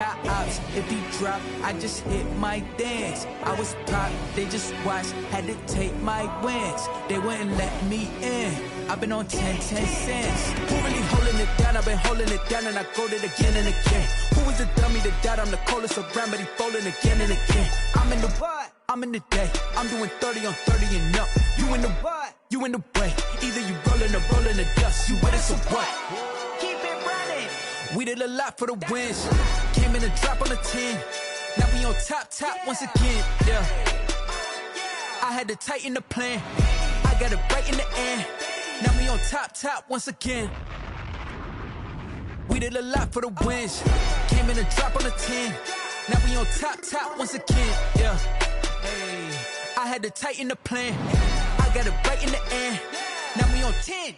Ops. If he drop, I just hit my dance. I was top, they just watched, had to take my wins. They wouldn't let me in. I've been on 10 cents. Who really holding it down? I've been holding it down and I go it again and again. Who was the dummy that died? I'm the coldest around, but he folding again and again. I'm in the what? I'm in the day. I'm doing 30 on 30 and up. You in the what? You in the way. Either you rolling or rolling the dust. You with us or what? Keep it running. We did a lot for the wins. Came in a drop on the 10. Now we on top once again. Yeah. I had to tighten the plan. I got it right in the end. Now we on top once again. We did a lot for the wins. Came in a drop on the 10. Now we on top once again. Yeah. Hey. I had to tighten the plan. I got it right in the end. Now we on 10.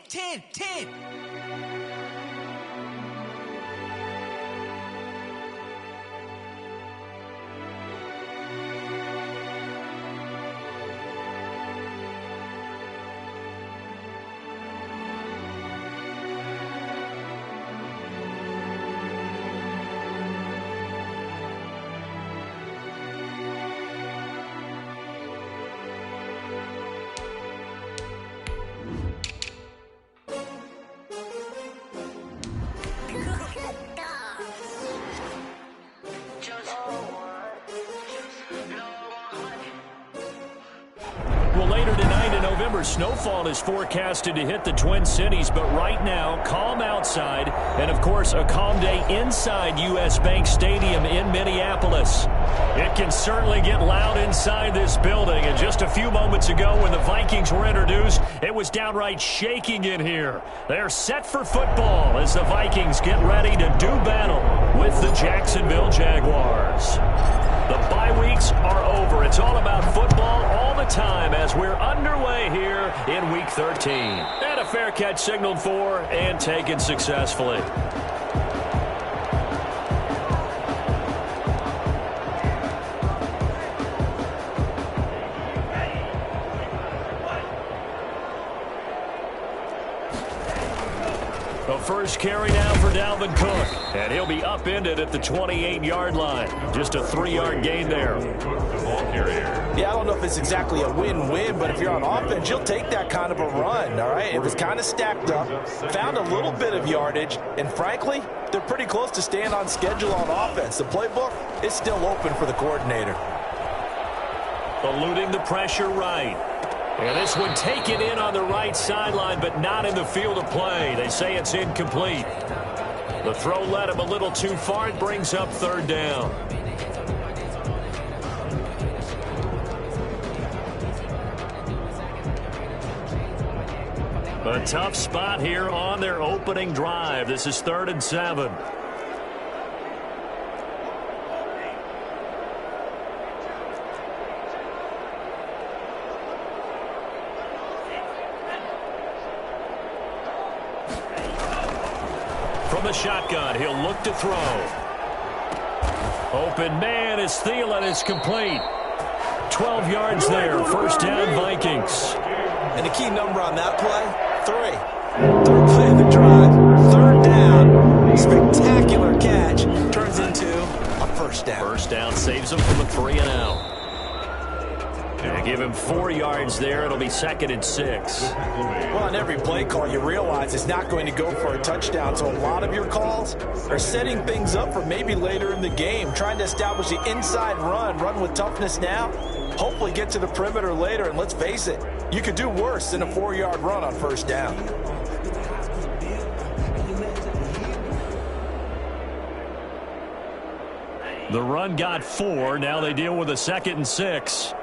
Well, later tonight in November, snowfall is forecasted to hit the Twin Cities, but right now, calm outside, and of course, a calm day inside U.S. Bank Stadium in Minneapolis. It can certainly get loud inside this building, and just a few moments ago when the Vikings were introduced, it was downright shaking in here. They're set for football as the Vikings get ready to do battle with the Jacksonville Jaguars. The bye weeks are over. It's all about football all the time as we're underway here in Week 13. And a fair catch signaled for and taken successfully. The first carry now for Dalvin Cook, and he'll be upended at the 28-yard line. Just a 3-yard gain there. Yeah, I don't know if it's exactly a win-win, but if you're on offense, you'll take that kind of a run, all right? It was kind of stacked up, found a little bit of yardage, and frankly, they're pretty close to staying on schedule on offense. The playbook is still open for the coordinator. Eluding the pressure right. And this one taken in on the right sideline, but not in the field of play. They say it's incomplete. The throw led him a little too far. It brings up third down. A tough spot here on their opening drive. This is 3rd and 7. From the shotgun, he'll look to throw. Open man is Thielen. It's complete. 12 yards there. First down, Vikings. And the key number on that play, 3. Third play of the drive, 3rd down. Spectacular catch. Turns into a first down. First down saves him from a 3 and out. And give him 4 yards there. It'll be 2nd and 6. Well, on every play call, you realize it's not going to go for a touchdown. So a lot of your calls are setting things up for maybe later in the game, trying to establish the inside run with toughness now, hopefully get to the perimeter later. And let's face it, you could do worse than a 4-yard run on first down. The run got 4. Now they deal with a 2nd and 6.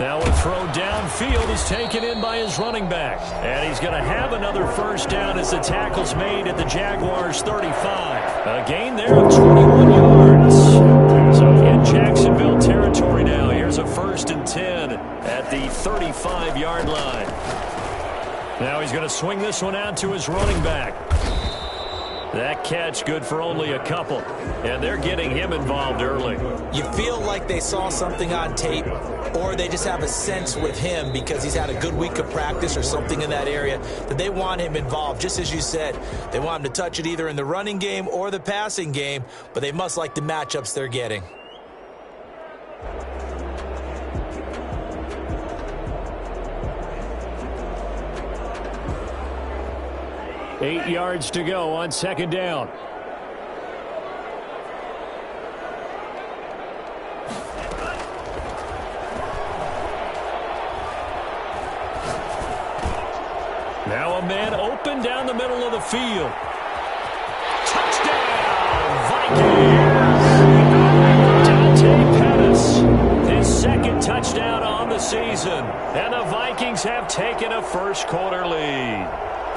Now a throw downfield is taken in by his running back. And he's going to have another first down as the tackle's made at the Jaguars' 35. A gain there of 21 yards. So in Jacksonville territory now. Here's a 1st and 10 at the 35-yard line. Now he's going to swing this one out to his running back. That catch good for only a couple, and they're getting him involved early. You feel like they saw something on tape, or they just have a sense with him because he's had a good week of practice or something in that area that they want him involved. Just as you said, they want him to touch it either in the running game or the passing game, but they must like the matchups they're getting. Eight yards to go on second down. Now a man open down the middle of the field. Touchdown, Vikings! Dante Pettis, his second touchdown on the season. And the Vikings have taken a first quarter lead.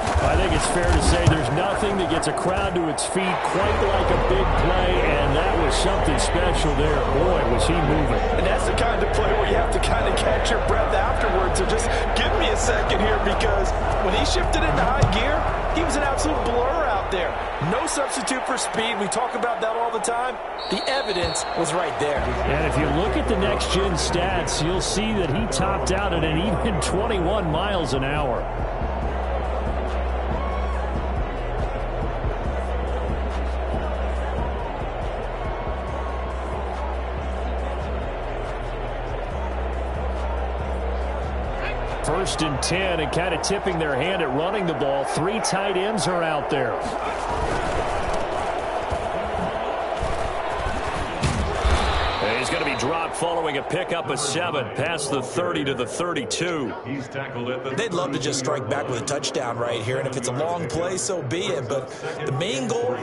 I think it's fair to say there's nothing that gets a crowd to its feet quite like a big play, and that was something special there. Boy, was he moving. And that's the kind of play where you have to kind of catch your breath afterwards. So just give me a second here, because when he shifted into high gear, he was an absolute blur out there. No substitute for speed. We talk about that all the time. The evidence was right there. And if you look at the next-gen stats, you'll see that he topped out at an even 21 miles an hour. First and 10, and kind of tipping their hand at running the ball. Three tight ends are out there. And he's going to be dropped following a pickup of 7 past the 30 to the 32. They'd love to just strike back with a touchdown right here, and if it's a long play, so be it. But the main goal,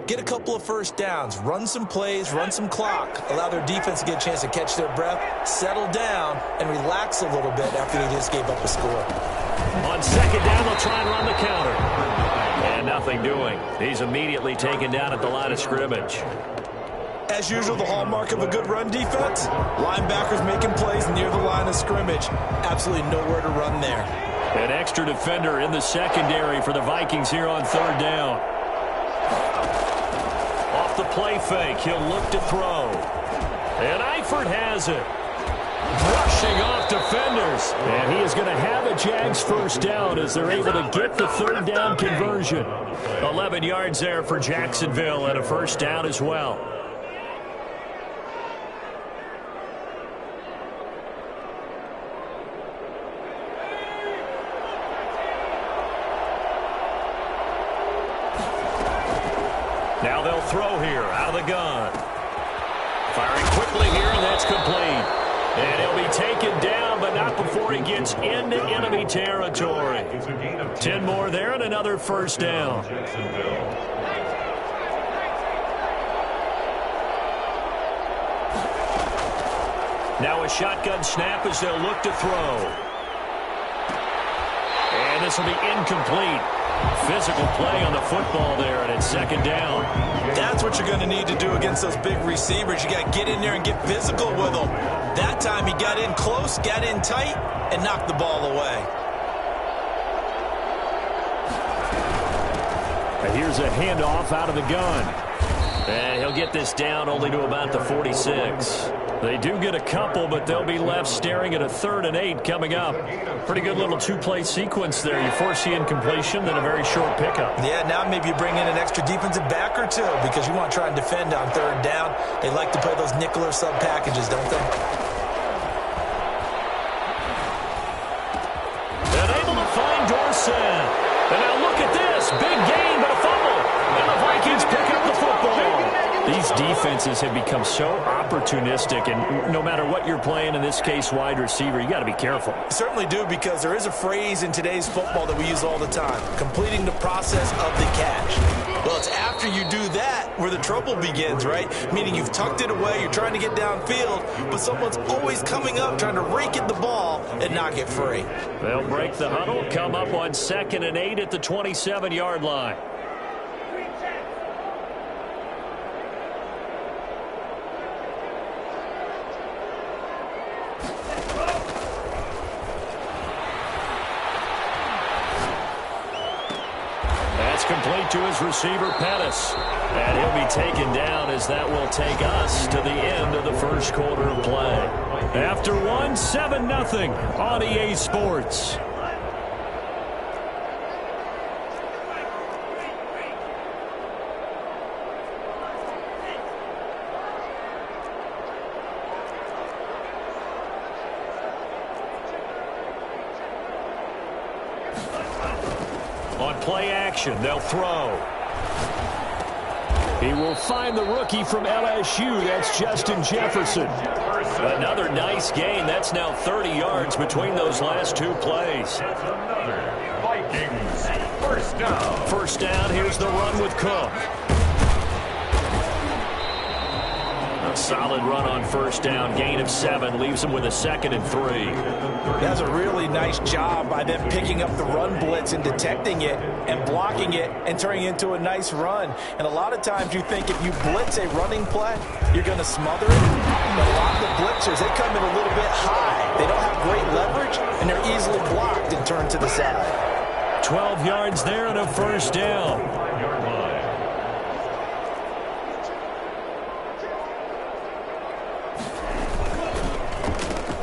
get a couple of first downs, run some plays, run some clock, allow their defense to get a chance to catch their breath, settle down, and relax a little bit after they just gave up a score. On second down, they'll try and run the counter. And nothing doing. He's immediately taken down at the line of scrimmage. As usual, the hallmark of a good run defense, linebackers making plays near the line of scrimmage. Absolutely nowhere to run there. An extra defender in the secondary for the Vikings here on third down. Off the play fake, he'll look to throw. And Eifert has it. Brushing off defenders. And he is going to have a Jags first down as they're able to get the third down conversion. 11 yards there for Jacksonville and a first down as well. Now they'll throw here out of the gun. Firing quickly here, and that's complete. And he'll be taken down, but not before he gets into enemy territory. 10 more there and another first down. Now a shotgun snap as they'll look to throw. And this will be incomplete. Physical play on the football there, and it's second down. That's what you're going to need to do against those big receivers. You got to get in there and get physical with them. That time he got in close, got in tight, and knocked the ball away. And here's a handoff out of the gun. And he'll get this down only to about the 46. They do get a couple, but they'll be left staring at a 3rd and 8 coming up. Pretty good little two-play sequence there. You force the incompletion, then a very short pickup. Yeah, now maybe you bring in an extra defensive back or two because you want to try and defend on third down. They like to play those nickel or sub packages, don't they? And able to find Dorsett. And now look at this. Big gain, but a fumble. And the Vikings pick up the football. These defenses have become so opportunistic, and no matter what you're playing, in this case wide receiver, you got to be careful. You certainly do, because there is a phrase in today's football that we use all the time: completing the process of the catch. Well, it's after you do that where the trouble begins, right? Meaning you've tucked it away, you're trying to get downfield, but someone's always coming up trying to rake at the ball and knock it free. They'll break the huddle, come up on 2nd and 8 at the 27-yard line. It's complete to his receiver, Pettis. And he'll be taken down as that will take us to the end of the first quarter of play. After one, 7-0 on EA Sports. On play action, they'll throw. He will find the rookie from LSU. That's Justin Jefferson. Another nice gain. That's now 30 yards between those last two plays. Vikings, first down. First down, here's the run with Cook. A solid run on first down. Gain of 7 leaves him with a 2nd and 3. That's a really nice job by them picking up the run blitz and detecting it and blocking it and turning it into a nice run. And a lot of times you think if you blitz a running play, you're going to smother it. But a lot of the blitzers, they come in a little bit high. They don't have great leverage, and they're easily blocked and turned to the side. 12 yards there and a first down.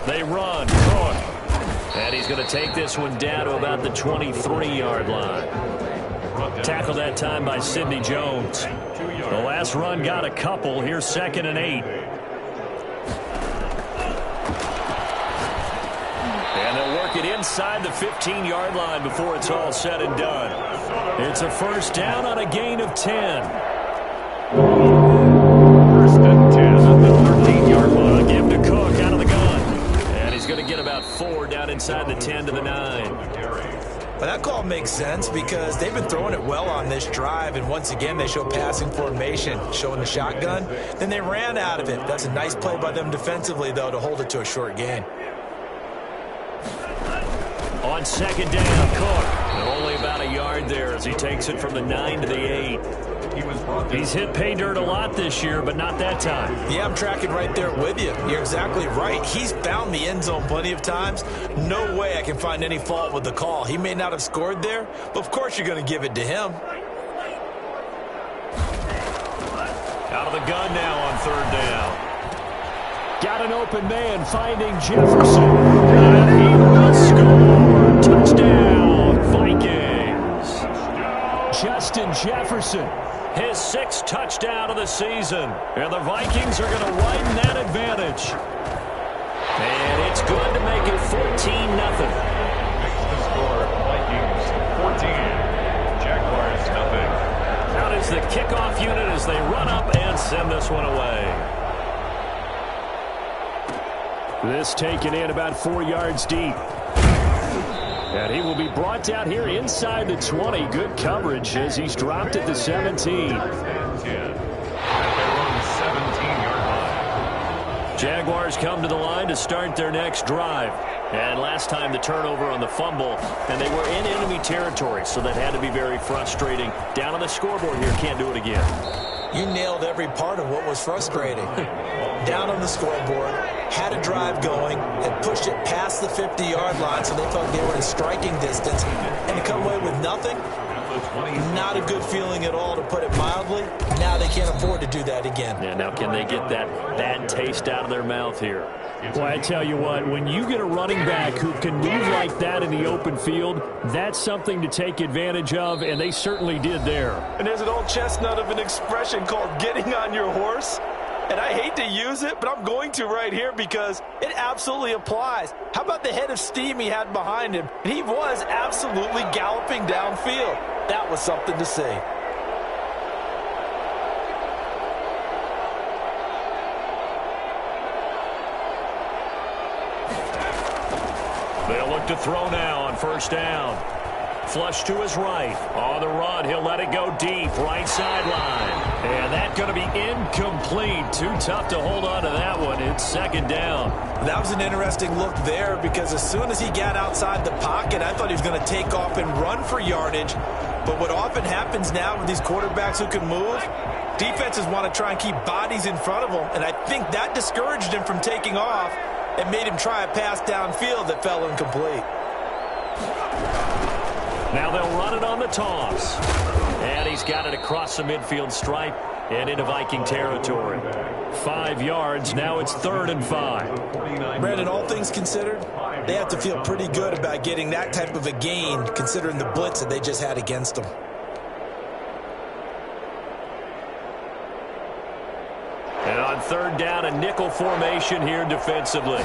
They run. Cook. And he's going to take this one down to about the 23-yard line. Tackled that time by Sidney Jones. The last run got a couple. Here's 2nd and 8. And they'll work it inside the 15-yard line before it's all said and done. It's a first down on a gain of 10. First and 10 at the 13-yard line. Give to Cook out of the gun. And he's going to get about 4 down inside the 10 to the 9. But that call makes sense because they've been throwing it well on this drive, and once again they show passing formation, showing the shotgun. Then they ran out of it. That's a nice play by them defensively, though, to hold it to a short gain. On 2nd down, Cook. Only about a yard there as he takes it from the 9 to the 8. He's hit pay dirt a lot this year, but not that time. Yeah, I'm tracking right there with you. You're exactly right. He's found the end zone plenty of times. No way I can find any fault with the call. He may not have scored there, but of course you're going to give it to him. Out of the gun now on 3rd down. Got an open man finding Jefferson. And he will score. Touchdown, Vikings. Justin Jefferson, his 6th touchdown of the season. And the Vikings are going to widen that advantage. And it's good to make it 14-0. The score, Vikings 14, Jaguars nothing. Out is the kickoff unit as they run up and send this one away. This taken in about 4 yards deep. And he will be brought down here inside the 20. Good coverage as he's dropped at the 17. Jaguars come to the line to start their next drive. And last time the turnover on the fumble, and they were in enemy territory, so that had to be very frustrating. Down on the scoreboard here, can't do it again. You nailed every part of what was frustrating. Down on the scoreboard, had a drive going, had pushed it past the 50-yard line so they thought they were in striking distance, and to come away with nothing, not a good feeling at all, to put it mildly. Now they can't afford to do that again. Yeah, now can they get that bad taste out of their mouth here? Well, I tell you what, when you get a running back who can move like that in the open field, that's something to take advantage of, and they certainly did there. And there's an old chestnut of an expression called getting on your horse. And I hate to use it, but I'm going to right here because it absolutely applies. How about the head of steam he had behind him? And he was absolutely galloping downfield. That was something to see. They'll look to throw now on 1st down. Flush to his right. On the run, he'll let it go deep. Right sideline. And that's going to be incomplete. Too tough to hold on to that one. It's 2nd down. That was an interesting look there because as soon as he got outside the pocket, I thought he was going to take off and run for yardage. But what often happens now with these quarterbacks who can move, defenses want to try and keep bodies in front of them. And I think that discouraged him from taking off and made him try a pass downfield that fell incomplete. Now they'll run it on the toss. he's got it across the midfield stripe and into Viking territory. 5 yards. Now it's 3rd and 5. Brandon, all things considered, they have to feel pretty good about getting that type of a gain considering the blitz that they just had against them. And on 3rd down, a nickel formation here defensively.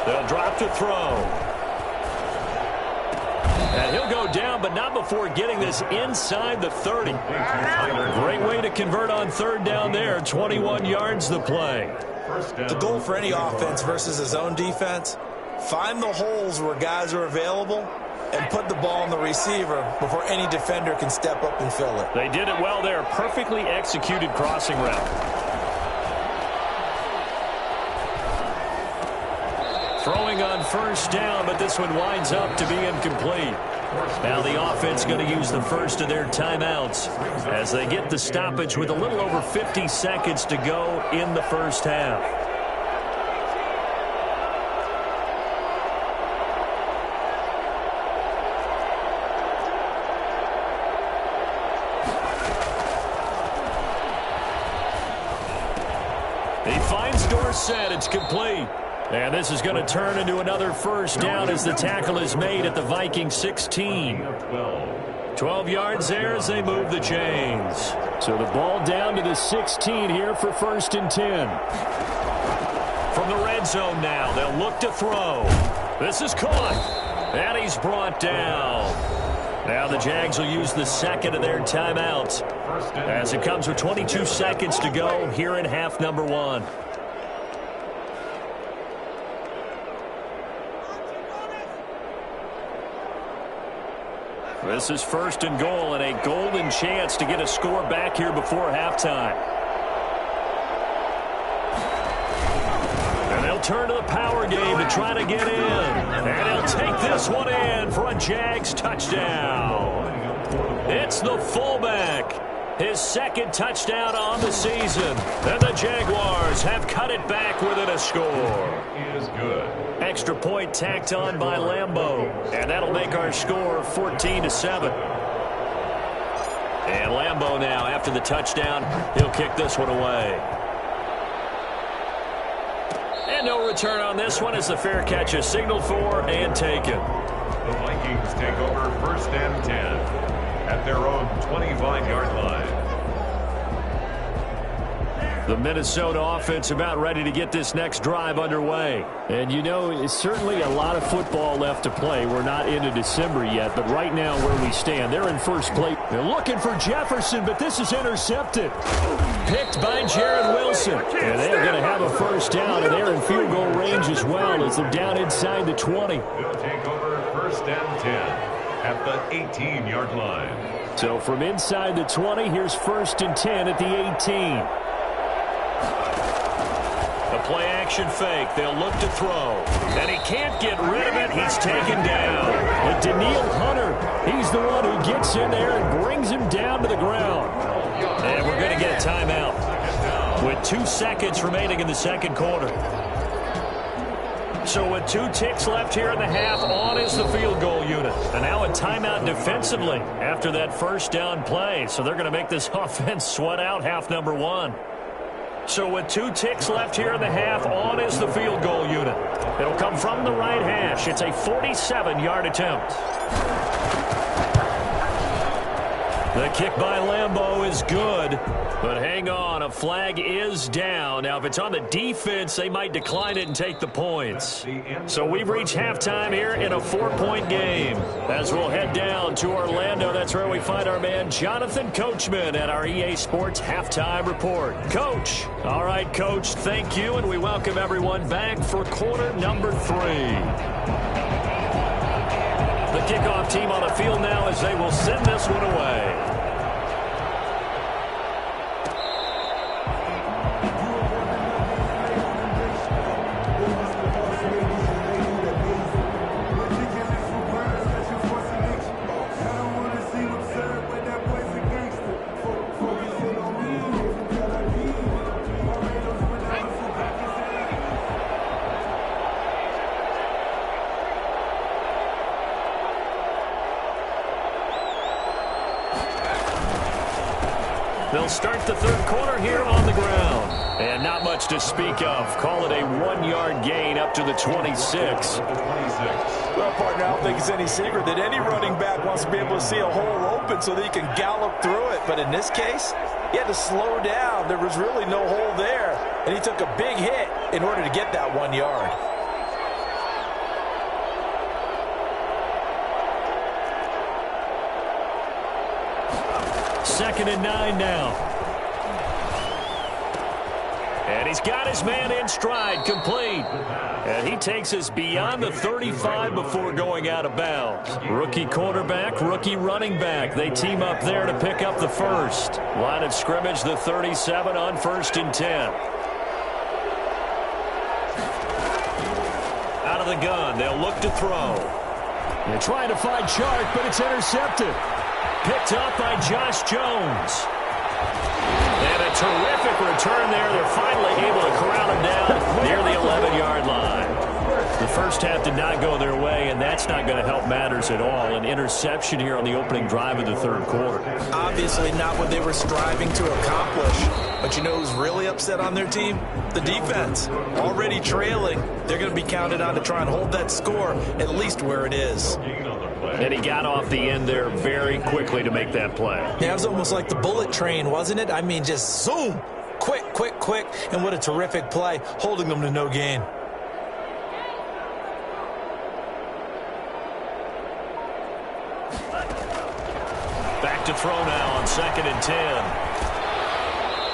They'll drop to throw. And he'll go down, but not before getting this inside the 30. Great way to convert on 3rd down there. 21 yards the play. The goal for any offense versus a zone defense, find the holes where guys are available and put the ball on the receiver before any defender can step up and fill it. They did it well there. Perfectly executed crossing route. Throwing on 1st down, but this one winds up to be incomplete. Now the offense going to use the first of their timeouts as they get the stoppage with a little over 50 seconds to go in the first half. He finds Dorsett. It's complete. And this is going to turn into another 1st down as the tackle is made at the Viking 16. 12 yards there as they move the chains. So the ball down to the 16 here for 1st and 10. From the red zone now, they'll look to throw. This is caught. And he's brought down. Now the Jags will use the second of their timeouts as it comes with 22 seconds to go here in half number 1. This is 1st and goal and a golden chance to get a score back here before halftime. And they'll turn to the power game to try to get in. And he'll take this one in for a Jags touchdown. It's the fullback. His 2nd touchdown on the season. And the Jaguars have cut it back within a score. Is good. Extra point tacked on by Lambo. And that'll make our score 14-7. And Lambo now, after the touchdown, he'll kick this one away. And no return on this one as the fair catch is signaled for and taken. The Vikings take over 1st and 10 at their own 25-yard line. The Minnesota offense about ready to get this next drive underway. And you know, it's certainly a lot of football left to play. We're not into December yet, but right now where we stand, they're in first place. They're looking for Jefferson, but this is intercepted. Picked by Jared Wilson. And they're going to have a 1st down, and they're in field goal range as well as they're down inside the 20. They'll take over 1st and 10 at the 18-yard line. So from inside the 20, here's 1st and 10 at the 18. The play-action fake. They'll look to throw. And he can't get rid of it. He's taken down. But Daniil Hunter, he's the one who gets in there and brings him down to the ground. And we're going to get a timeout with 2 seconds remaining in the 2nd quarter. So with 2 ticks left here in the half, on is the field goal unit. And now a timeout defensively after that 1st down play. So they're going to make this offense sweat out half number 1. So with 2 ticks left here in the half, on is the field goal unit. It'll come from the right hash. It's a 47-yard attempt. The kick by Lambo is good. But hang on, a flag is down. Now, if it's on the defense, they might decline it and take the points. So we've reached halftime here in a 4-point game. As we'll head down to Orlando, that's where we find our man Jonathan Coachman at our EA Sports Halftime Report. Coach. All right, Coach, thank you, and we welcome everyone back for quarter number 3. The kickoff team on the field now as they will send this one away. They'll start the third quarter here on the ground. And not much to speak of. Call it a 1-yard gain up to the 26. Well, partner, I don't think it's any secret that any running back wants to be able to see a hole open so that he can gallop through it. But in this case, he had to slow down. There was really no hole there. And he took a big hit in order to get that 1 yard. Second and 9 now. And he's got his man in stride, complete. And he takes us beyond the 35 before going out of bounds. Rookie quarterback, rookie running back. They team up there to pick up the first. Line of scrimmage, the 37 on 1st and 10. Out of the gun, they'll look to throw. They're trying to find Chark, but it's intercepted. Picked up by Josh Jones. And a terrific return there. They're finally able to corral him down near the 11-yard line. The first half did not go their way, and that's not going to help matters at all. An interception here on the opening drive of the third quarter. Obviously not what they were striving to accomplish. But you know who's really upset on their team? The defense. Already trailing. They're going to be counted on to try and hold that score at least where it is. And he got off the end there very quickly to make that play. Yeah, it was almost like the bullet train, wasn't it? I mean, just zoom. Quick, quick, quick. And what a terrific play, holding them to no gain. Back to throw now on 2nd and 10.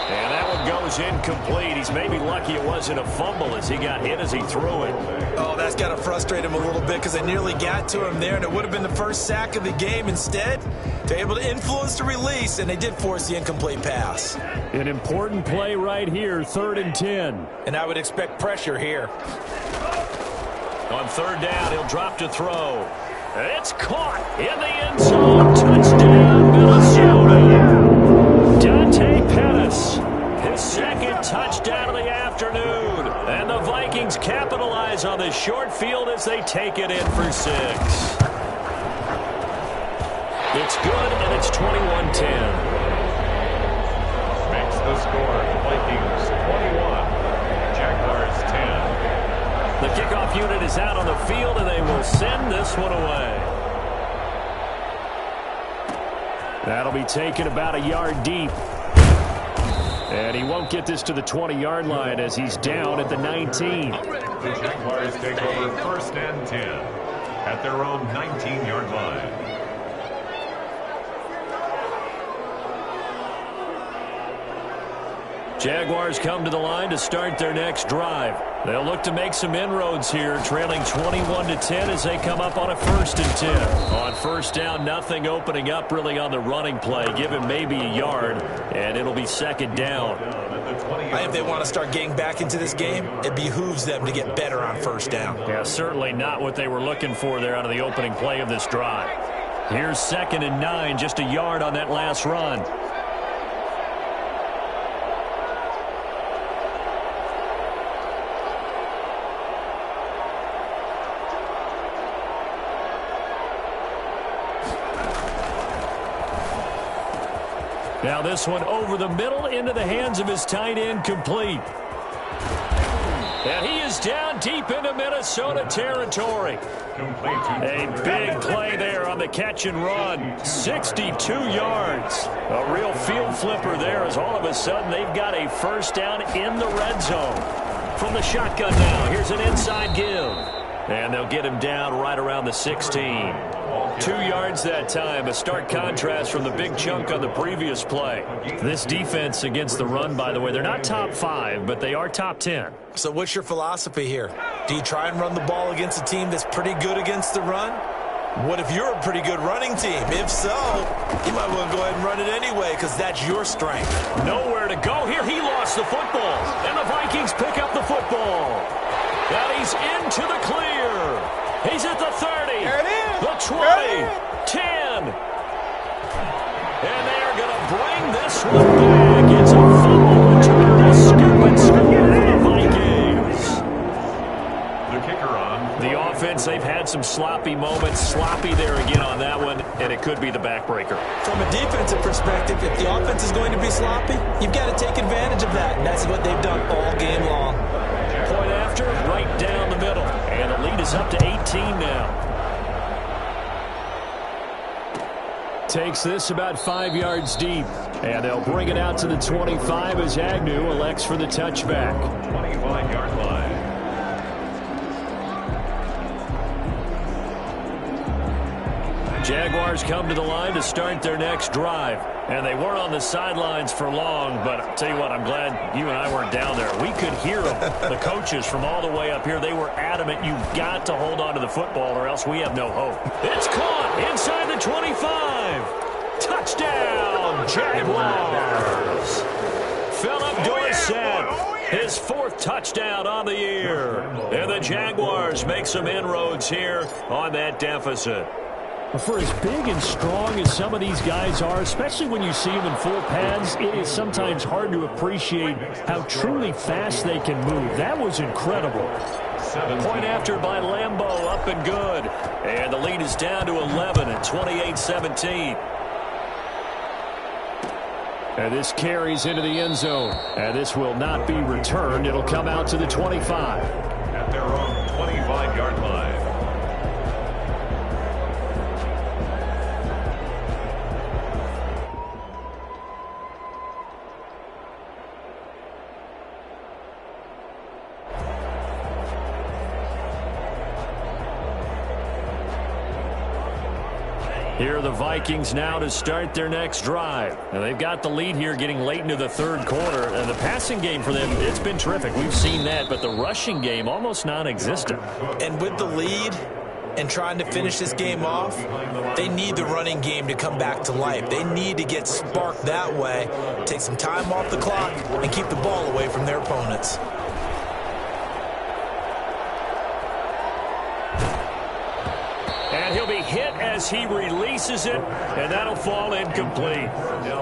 And that one goes incomplete. He's maybe lucky it wasn't a fumble as he got hit as he threw it. Oh, that's got to frustrate him a little bit because they nearly got to him there, and it would have been the first sack of the game. Instead, they're able to influence the release, and they did force the incomplete pass. An important play right here, 3rd and 10. And I would expect pressure here. On 3rd down, he'll drop to throw. It's caught in the end zone. Touchdown, Minnesota. Dante Pettis, his 2nd touchdown of the afternoon. And the Vikings capitalize on this short field as they take it in for 6. It's good, and it's 21-10. Makes the score Vikings 21, Jaguars 10. The kickoff unit is out on the field, and they will send this one away. That'll be taken about a yard deep. And he won't get this to the 20-yard line as he's down at the 19. The Jaguars take over 1st and 10 at their own 19-yard line. Jaguars come to the line to start their next drive. They'll look to make some inroads here, trailing 21-10 as they come up on a 1st and 10. On 1st down, nothing opening up really on the running play. Give him maybe a yard, and it'll be 2nd down. I think if they want to start getting back into this game, it behooves them to get better on 1st down. Yeah, certainly not what they were looking for there out of the opening play of this drive. Here's 2nd and 9, just a yard on that last run. Now this one over the middle into the hands of his tight end, complete. And he is down deep into Minnesota territory. A big play there on the catch and run. 62 yards. A real field flipper there as all of a sudden they've got a 1st down in the red zone. From the shotgun now, here's an inside give. And they'll get him down right around the 16. 2 yards that time, a stark contrast from the big chunk on the previous play. This defense against the run, by the way, they're not top 5, but they are top 10. So what's your philosophy here? Do you try and run the ball against a team that's pretty good against the run? What if you're a pretty good running team? If so, you might want to go ahead and run it anyway because that's your strength. Nowhere to go here. He lost the football, and the Vikings pick up the football. And he's into the clear. He's at the 30, There it is. the 20, 10. And they're going to bring this one back. It's a fumble return, a scoop and scoop for the Vikings. The kicker on. The offense defense, they've had some sloppy moments. Sloppy there again on that one, and it could be the backbreaker. From a defensive perspective, if the offense is going to be sloppy, you've got to take advantage of that, and that's what they've done all game long. Point after, right down the middle, and the lead is up to 18 now. Takes this about 5 yards deep, and they'll bring it out to the 25 as Agnew elects for the touchback. 25-yard line. Jaguars come to the line to start their next drive. And they weren't on the sidelines for long, but I'll tell you what, I'm glad you and I weren't down there. We could hear them, the coaches from all the way up here. They were adamant, you've got to hold on to the football or else we have no hope. It's caught inside the 25. Touchdown, Jaguars. Philip Dorsett, his 4th touchdown on the year. And the Jaguars make some inroads here on that deficit. For as big and strong as some of these guys are, especially when you see them in full pads, it is sometimes hard to appreciate how truly fast they can move. That was incredible. Point after by Lambeau, up and good. And the lead is down to 11 at 28-17. And this carries into the end zone. And this will not be returned. It'll come out to the 25. At their own 25-yard line. Here are the Vikings now to start their next drive. Now they've got the lead here getting late into the 3rd quarter. And the passing game for them, it's been terrific. We've seen that, but the rushing game almost non-existent. And with the lead and trying to finish this game off, they need the running game to come back to life. They need to get sparked that way, take some time off the clock, and keep the ball away from their opponents. And he'll be hit as he releases it, and that'll fall incomplete.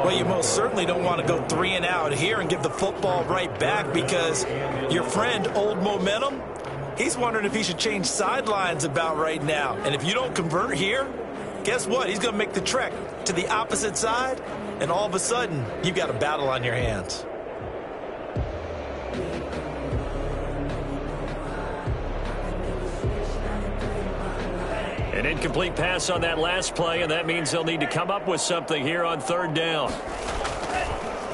Well, you most certainly don't want to go 3 and out here and give the football right back because your friend, Old Momentum, he's wondering if he should change sidelines about right now. And if you don't convert here, guess what? He's going to make the trek to the opposite side, and all of a sudden, you've got a battle on your hands. An incomplete pass on that last play, and that means they'll need to come up with something here on 3rd down.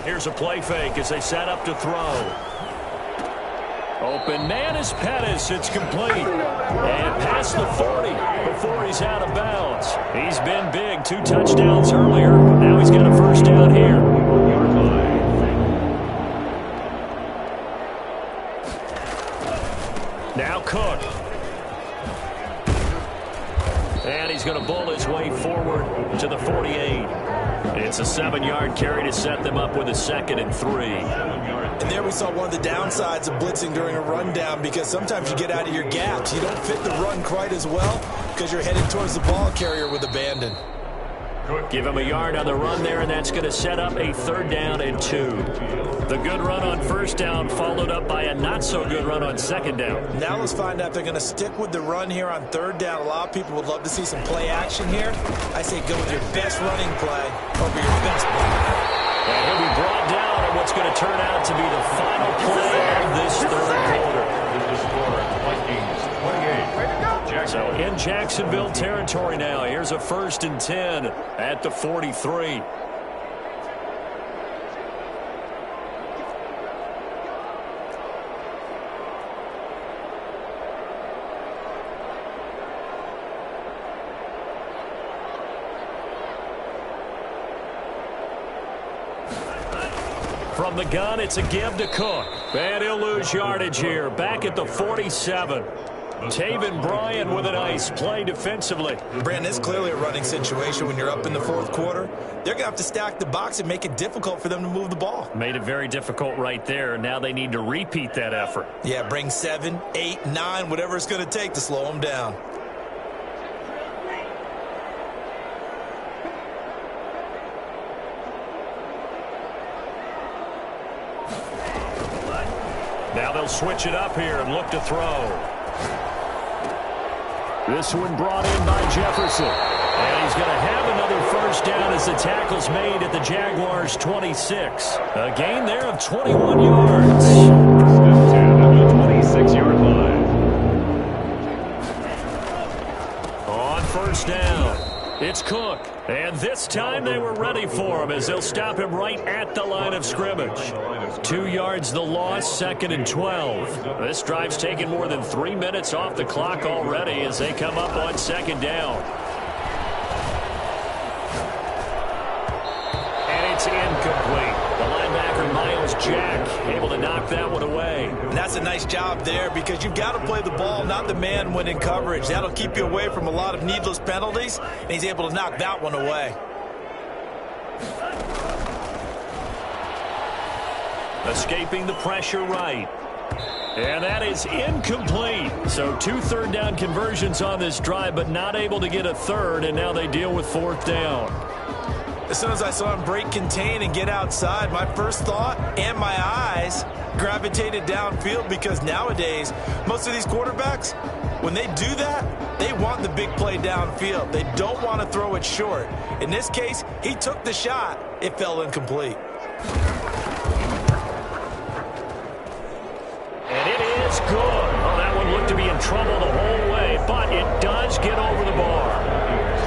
Here's a play fake as they set up to throw. Open man is Pettis. It's complete. And past the 40 before he's out of bounds. He's been big. 2 touchdowns earlier, but now he's got a 1st down here. Now Cook. And he's going to bull his way forward to the 48. It's a 7-yard carry to set them up with a 2nd and 3. And there we saw one of the downsides of blitzing during a rundown because sometimes you get out of your gaps. You don't fit the run quite as well because you're headed towards the ball carrier with abandon. Give him a yard on the run there, and that's going to set up a 3rd down and 2. The good run on 1st down followed up by a not-so-good run on 2nd down. Now let's find out if they're going to stick with the run here on 3rd down. A lot of people would love to see some play action here. I say go with your best running play over your best block. And he'll be brought down on what's going to turn out to be the final play of this 3rd quarter. So in Jacksonville territory now. Here's a 1st and 10 at the 43. From the gun, it's a give to Cook. And he'll lose yardage here. Back at the 47. Taven Bryan with a nice play defensively. Brandon, it's clearly a running situation when you're up in the 4th quarter. They're going to have to stack the box and make it difficult for them to move the ball. Made it very difficult right there. Now they need to repeat that effort. Yeah, bring 7, 8, 9, whatever it's going to take to slow them down. Now they'll switch it up here and look to throw. This one brought in by Jefferson. And he's going to have another first down as the tackle's made at the Jaguars' 26. A gain there of 21 yards. 26-yard line. On first down, it's Cook. And this time they were ready for him as they'll stop him right at the line of scrimmage. 2 yards the loss, 2nd and 12. This drive's taken more than 3 minutes off the clock already as they come up on 2nd down. And it's incomplete. The linebacker, Miles Jack, able to knock that one away. And that's a nice job there because you've got to play the ball, not the man when in coverage. That'll keep you away from a lot of needless penalties, and he's able to knock that one away. Escaping the pressure right. And that is incomplete. So 2 third-down conversions on this drive, but not able to get a third, and now they deal with 4th down. As soon as I saw him break contain and get outside, my first thought and my eyes gravitated downfield because nowadays, most of these quarterbacks, when they do that, they want the big play downfield. They don't want to throw it short. In this case, he took the shot. It fell incomplete. And it is good. Oh, that one looked to be in trouble the whole way, but it does get over the bar.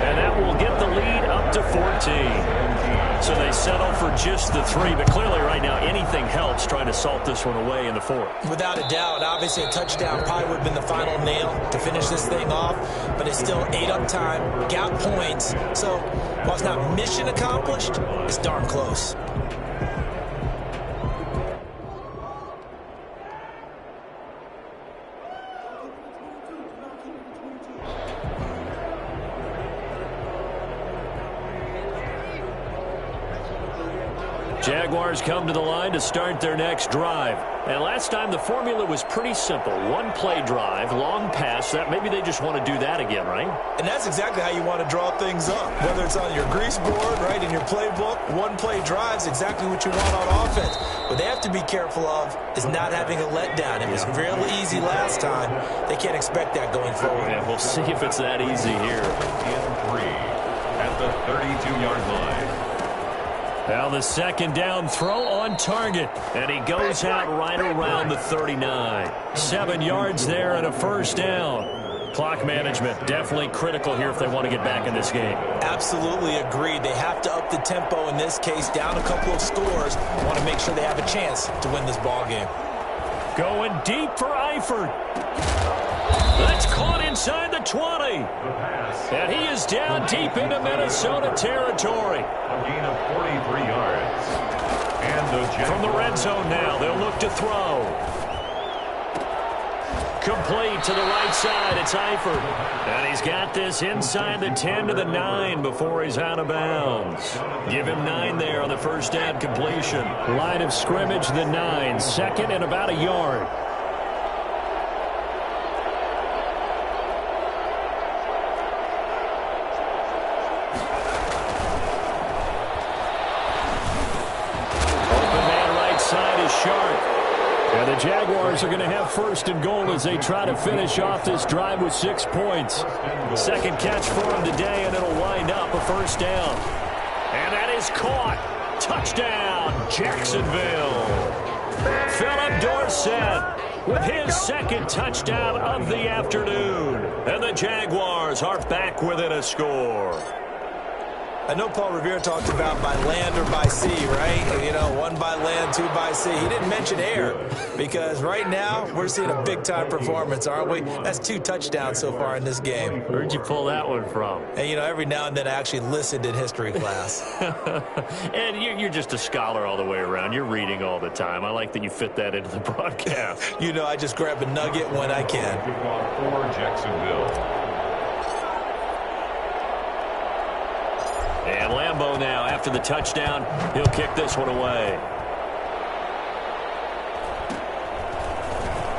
And that will get the lead up to 14. So they settle for just the 3, but clearly right now anything helps trying to salt this one away in the 4th. Without a doubt, obviously a touchdown probably would have been the final nail to finish this thing off, but it's still 8 up time, got points. So while it's not mission accomplished, it's darn close. Jaguars come to the line to start their next drive. And last time the formula was pretty simple. 1 play drive, long pass. That maybe they just want to do that again, right? And that's exactly how you want to draw things up. Whether it's on your grease board, right, in your playbook, 1 play drive is exactly what you want on offense. What they have to be careful of is not having a letdown. It was real easy last time. They can't expect that going forward. Yeah, we'll see if it's that easy here. And 3 at the 32-yard line. Now the 2nd down throw on target, and he goes out right around the 39. 7 yards there and a first down. Clock management definitely critical here if they want to get back in this game. Absolutely agreed. They have to up the tempo in this case, down a couple of scores. Want to make sure they have a chance to win this ball game. Going deep for Eifert. That's caught inside the 20. And he is down deep into Minnesota territory. A gain of 43 yards. And the from the red zone now, they'll look to throw. Complete to the right side, it's Eifert. And he's got this inside the 10 to the 9 before he's out of bounds. Give him 9 there on the first down completion. Line of scrimmage, the 9, 2nd and about a yard. And the Jaguars are going to have 1st and goal as they try to finish off this drive with 6 points. 2nd catch for him today, and it'll wind up a first down. And that is caught. Touchdown, Jacksonville. Philip Dorsett with his 2nd touchdown of the afternoon. And the Jaguars are back within a score. I know Paul Revere talked about by land or by sea, right? You know, 1 by land, 2 by sea. He didn't mention air because right now we're seeing a big-time performance, aren't we? That's 2 touchdowns so far in this game. Where'd you pull that one from? And, you know, every now and then I actually listened in history class. And you're just a scholar all the way around. You're reading all the time. I like that you fit that into the broadcast. You know, I just grab a nugget when I can. Kickoff for Jacksonville. And Lambeau now, after the touchdown, he'll kick this one away.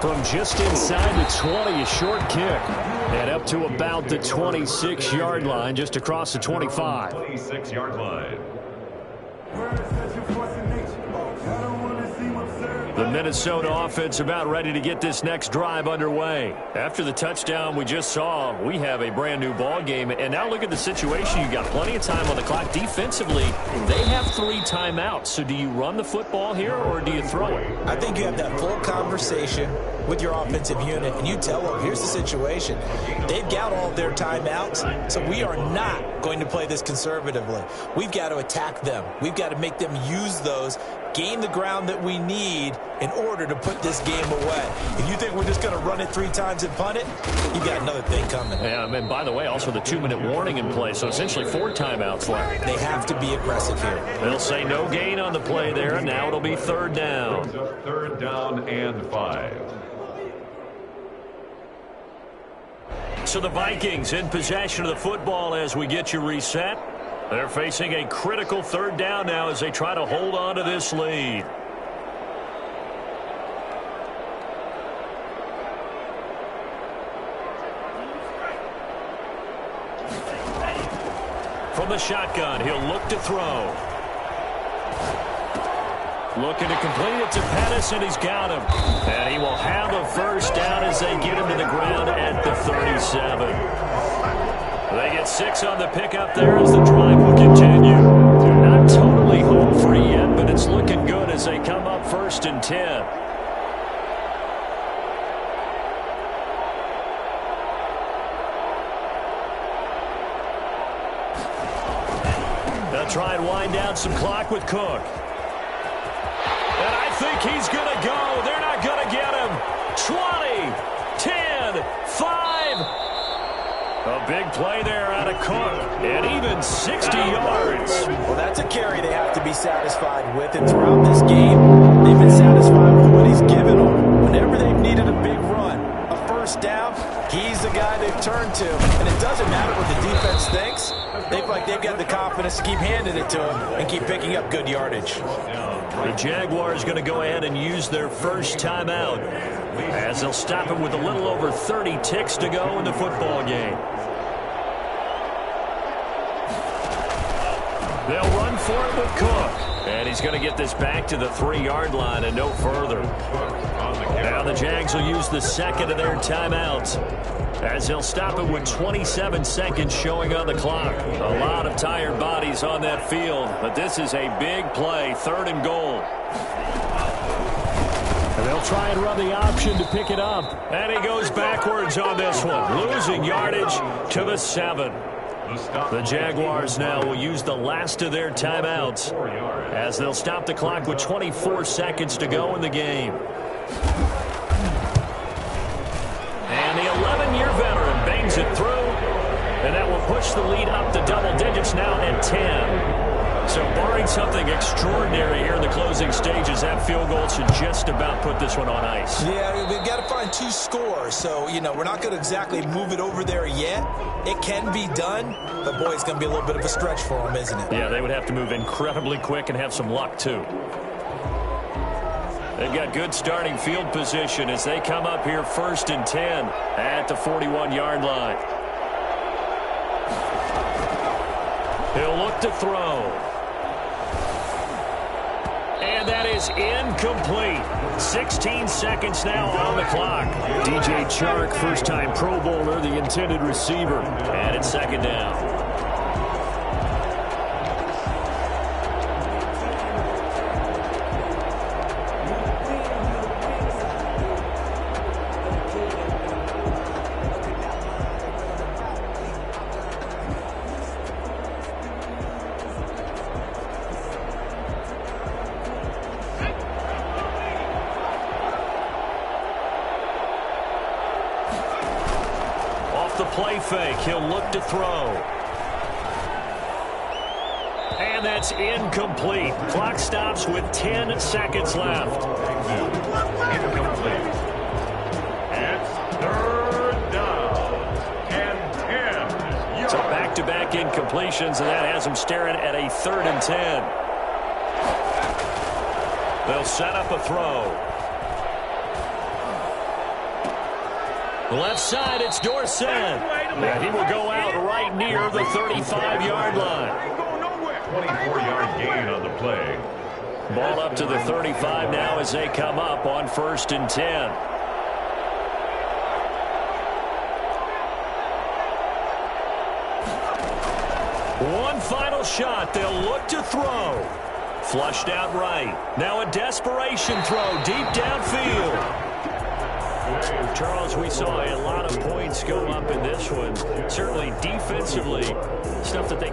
From just inside the 20, a short kick. And up to about the 26-yard line, just across the 25. 26-yard line. The Minnesota offense about ready to get this next drive underway. After the touchdown we just saw, we have a brand new ball game. And now look at the situation. You got plenty of time on the clock. Defensively, they have 3 timeouts. So do you run the football here or do you throw it? I think you have that full conversation with your offensive unit, and you tell them, here's the situation. They've got all their timeouts, so we are not going to play this conservatively. We've got to attack them. We've got to make them use those, gain the ground that we need in order to put this game away. If you think we're just going to run it 3 times and punt it, you got another thing coming. Yeah, and by the way, also the 2-minute warning in play, so essentially 4 timeouts left. They have to be aggressive here. They'll say no gain on the play there, and now it'll be 3rd down. 3rd down and 5. So the Vikings in possession of the football as we get you reset. They're facing a critical 3rd down now as they try to hold on to this lead. From the shotgun, he'll look to throw. Looking to complete it to Pettis, and he's got him. And he will have a 1st down as they get him to the ground at the 37. They get 6 on the pickup there as the drive will continue. They're not totally home free yet, but it's looking good as they come up 1st and 10. They'll try and wind down some clock with Cook. And I think he's going to go. They're not going to get him. 20, 10, 5. A big play there out of Cook. And even 60 yards. Well, that's a carry they have to be satisfied with. And throughout this game, they've been satisfied with what he's given them. Whenever they've needed a big run, a 1st down, he's the guy they've turned to. And it doesn't matter what the defense thinks. They feel like they've got the confidence to keep handing it to him and keep picking up good yardage. The Jaguars going to go ahead and use their 1st timeout as they'll stop it with a little over 30 ticks to go in the football game. They'll run for it with Cook. And he's going to get this back to the 3-yard line and no further. Now the Jags will use the 2nd of their timeouts as they'll stop it with 27 seconds showing on the clock. A lot of tired bodies on that field, but this is a big play, 3rd and goal. And they'll try and run the option to pick it up. And he goes backwards on this one, losing yardage to the 7. The Jaguars now will use the last of their timeouts as they'll stop the clock with 24 seconds to go in the game. And the 11-year veteran bangs it through, and that will push the lead up to double digits now at 10. So barring something extraordinary here in the closing stages, that field goal should just about put this one on ice. Yeah, we've got to find 2 scores. So, we're not going to exactly move it over there yet. It can be done, but, boy, it's going to be a little bit of a stretch for them, isn't it? Yeah, they would have to move incredibly quick and have some luck, too. They've got good starting field position as they come up here 1st and 10 at the 41-yard line. He'll look to throw. And that is incomplete. 16 seconds now on the clock. DJ Chark, first-time Pro Bowler, the intended receiver. And it's 2nd down. Play fake. He'll look to throw. And that's incomplete. Clock stops with 10 seconds left. Incomplete. It's 3rd down and 10. So back-to-back incompletions, and that has them staring at a 3rd and 10. They'll set up a throw. Left side, it's Dorsett. And he will go out right near the 35-yard line. 24-yard gain on the play. Ball up to the 35 now as they come up on 1st and 10. One final shot. They'll look to throw. Flushed out right. Now a desperation throw deep downfield. Charles, we saw a lot of points go up in this one. Certainly defensively, stuff that they